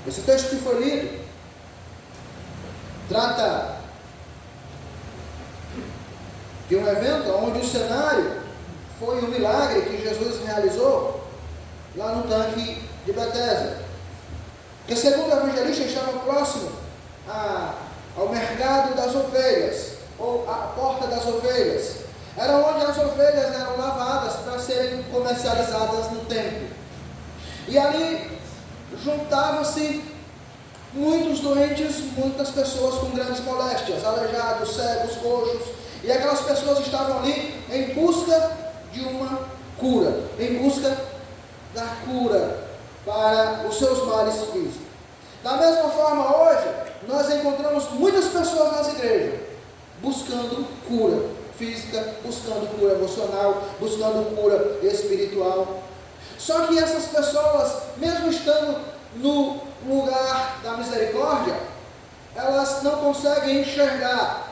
Esse texto que foi lido trata de um evento onde o cenário foi um milagre que Jesus realizou lá no tanque de Betesda. Que segundo o evangelista estava próximo ao mercado das ovelhas, ou à porta das ovelhas. Era onde as ovelhas eram lavadas para serem comercializadas no templo. E ali juntavam-se muitos doentes, muitas pessoas com grandes moléstias, aleijados, cegos, coxos, e aquelas pessoas estavam ali em busca de uma cura, em busca da cura para os seus males físicos. Da mesma forma, hoje, nós encontramos muitas pessoas nas igrejas buscando cura física, buscando cura emocional, buscando cura espiritual. Só que essas pessoas, mesmo estando no lugar da misericórdia, elas não conseguem enxergar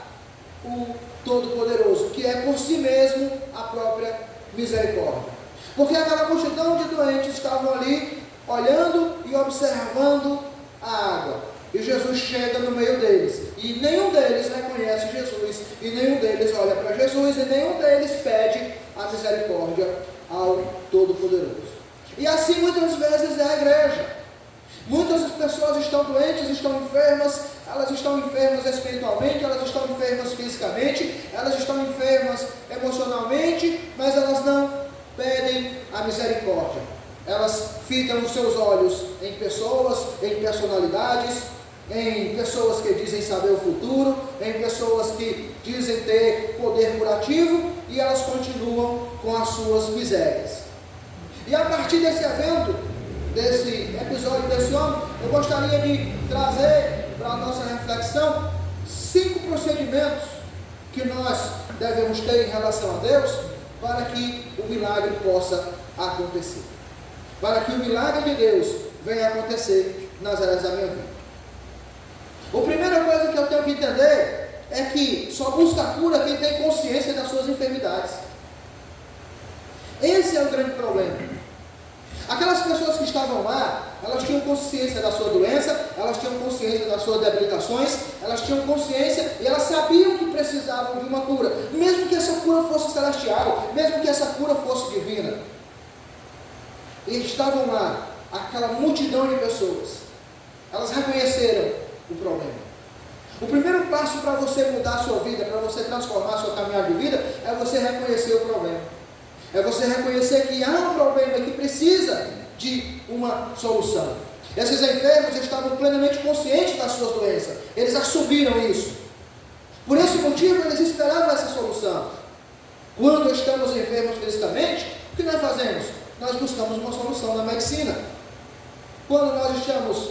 o Todo-Poderoso, que é por si mesmo a própria misericórdia. Porque aquela multidão de doentes estavam ali olhando e observando a água. E Jesus chega no meio deles. E nenhum deles reconhece Jesus. E nenhum deles olha para Jesus. E nenhum deles pede a misericórdia ao Todo-Poderoso. E assim muitas vezes é a igreja. Muitas pessoas estão doentes, estão enfermas. Elas estão enfermas espiritualmente, elas estão enfermas fisicamente, elas estão enfermas emocionalmente, mas elas não pedem a misericórdia. Elas fitam os seus olhos em pessoas, em personalidades, em pessoas que dizem saber o futuro, em pessoas que dizem ter poder curativo, e elas continuam com as suas misérias. E a partir desse evento, desse episódio desse homem, eu gostaria de trazer para a nossa reflexão 5 procedimentos que nós devemos ter em relação a Deus para que o milagre possa acontecer. Para que o milagre de Deus venha acontecer nas áreas da minha vida. A primeira coisa que eu tenho que entender é que só busca a cura quem tem consciência das suas enfermidades. Esse é o grande problema. Aquelas pessoas que estavam lá, elas tinham consciência da sua doença, elas tinham consciência das suas debilitações, elas tinham consciência e elas sabiam que precisavam de uma cura, mesmo que essa cura fosse celestial, mesmo que essa cura fosse divina. E estavam lá, aquela multidão de pessoas, elas reconheceram o problema. O primeiro passo para você mudar a sua vida, para você transformar a sua caminhada de vida, é você reconhecer o problema. É você reconhecer que há um problema e que precisa de uma solução. Esses enfermos estavam plenamente conscientes das suas doenças. Eles assumiram isso. Por esse motivo, eles esperavam essa solução. Quando estamos enfermos fisicamente, o que nós fazemos? Nós buscamos uma solução na medicina. Quando nós estamos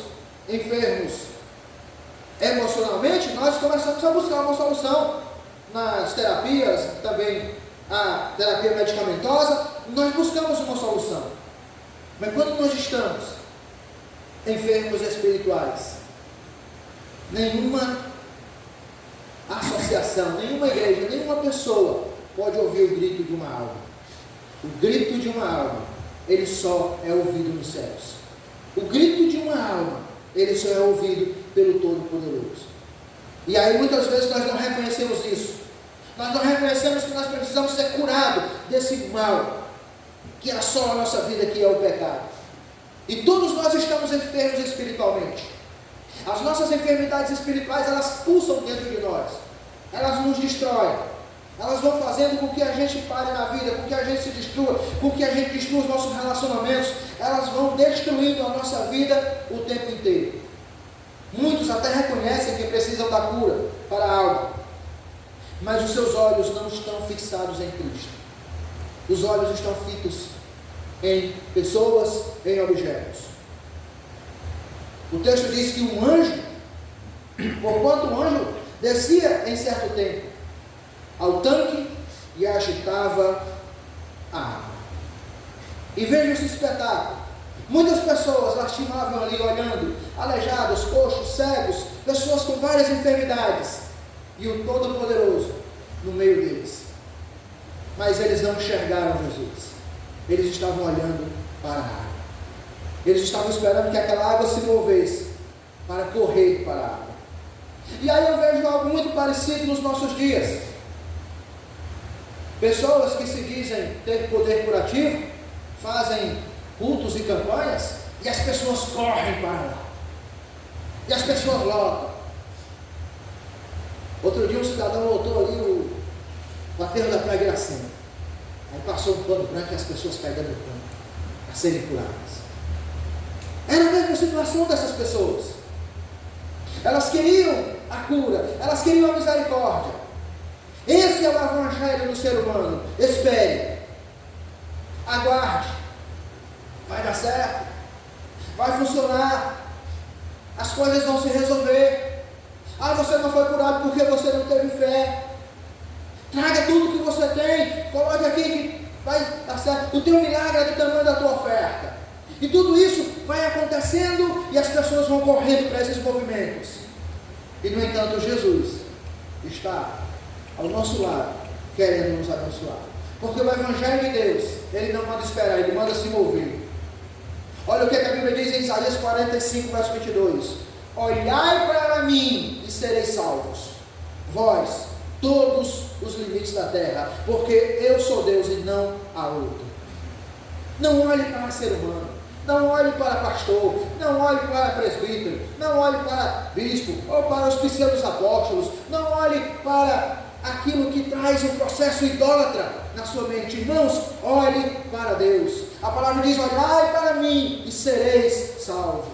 enfermos emocionalmente, nós começamos a buscar uma solução nas terapias, também a terapia medicamentosa, nós buscamos uma solução. Mas quando nós estamos enfermos espirituais, nenhuma associação, nenhuma igreja, nenhuma pessoa pode ouvir o grito de uma alma. O grito de uma alma, ele só é ouvido nos céus. O grito de uma alma, ele só é ouvido pelo Todo-Poderoso. E aí muitas vezes nós não reconhecemos isso. Nós não reconhecemos que nós precisamos ser curados desse mal que assola a nossa vida, que é o pecado. E todos nós estamos enfermos espiritualmente. As nossas enfermidades espirituais, elas pulsam dentro de nós. Elas nos destroem. Elas vão fazendo com que a gente pare na vida, com que a gente se destrua, com que a gente destrua os nossos relacionamentos. Elas vão destruindo a nossa vida o tempo inteiro. Muitos até reconhecem que precisam da cura para a alma, mas os seus olhos não estão fixados em Cristo. Os olhos estão fitos em pessoas, em objetos. O texto diz que um anjo, porquanto um anjo descia em certo tempo ao tanque e agitava a água. E veja esse espetáculo. Muitas pessoas lastimavam ali olhando, aleijados, coxos, cegos, pessoas com várias enfermidades. E o Todo-Poderoso no meio deles. Mas eles não enxergaram Jesus. Eles estavam olhando para a água. Eles estavam esperando que aquela água se movesse para correr para a água. E aí eu vejo algo muito parecido nos nossos dias. Pessoas que se dizem ter poder curativo, fazem cultos e campanhas, e as pessoas correm para lá. E as pessoas lotam. Outro dia um cidadão lotou ali o aterro da Praia Iracema. Aí passou um pano branco e as pessoas pegando o pano para serem curadas. Era a mesma situação dessas pessoas. Elas queriam a cura, elas queriam a misericórdia. Esse é o evangelho do ser humano. Espere, aguarde, vai dar certo, vai funcionar, as coisas vão se resolver. Ah, você não foi curado porque você não teve fé. Traga tudo que você tem, coloque aqui que vai dar certo. O teu milagre é do tamanho da tua oferta. E tudo isso vai acontecendo e as pessoas vão correndo para esses movimentos. E no entanto Jesus está ao nosso lado, querendo nos abençoar. Porque o Evangelho de Deus, ele não manda esperar, ele manda se mover. Olha o que a Bíblia diz em Isaías 45, verso 22. Olhai para mim e sereis salvos, vós, todos os limites da terra, porque eu sou Deus e não há outro. Não olhe para ser humano, não olhe para pastor, não olhe para presbítero, não olhe para bispo, ou para os pseudos apóstolos, não olhe para aquilo que traz um processo idólatra na sua mente. Irmãos, olhe para Deus. A palavra diz: olhai para mim e sereis salvos.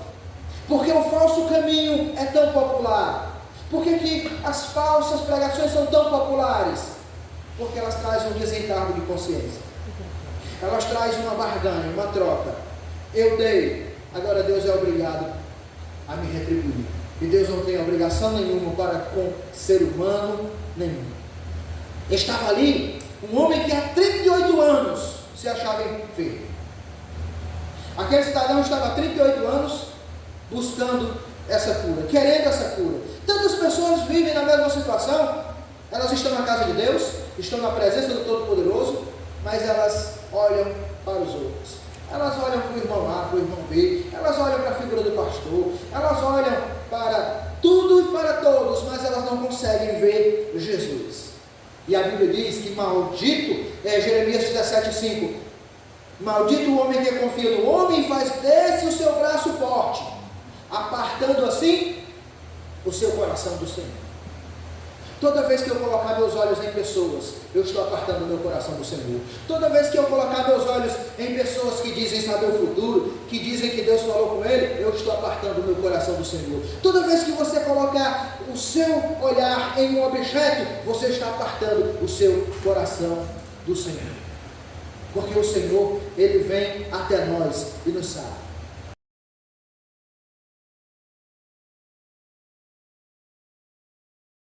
Porque o falso caminho é tão popular? Por que as falsas pregações são tão populares? Porque elas trazem um desencargo de consciência. Elas trazem uma barganha, uma troca. Eu dei, agora Deus é obrigado a me retribuir. E Deus não tem obrigação nenhuma para com ser humano nenhum. Estava ali um homem que há 38 anos se achava enfermo. Aquele cidadão estava há 38 anos buscando essa cura, querendo essa cura. Tantas pessoas vivem na mesma situação. Elas estão na casa de Deus, estão na presença do Todo-Poderoso, mas elas olham para os outros. Elas olham para o irmão A, para o irmão B, elas olham para a figura do pastor, elas olham para tudo e para todos, mas elas não conseguem ver Jesus. E a Bíblia diz que maldito, Jeremias 17,5, maldito o homem que confia no homem e faz desse o seu braço forte, apartando assim o seu coração do Senhor. Toda vez que eu colocar meus olhos em pessoas, eu estou apartando o meu coração do Senhor. Toda vez que eu colocar meus olhos em pessoas que dizem saber o futuro, que dizem que Deus falou com ele, eu estou apartando o meu coração do Senhor. Toda vez que você colocar o seu olhar em um objeto, você está apartando o seu coração do Senhor. Porque o Senhor, ele vem até nós e nos salva.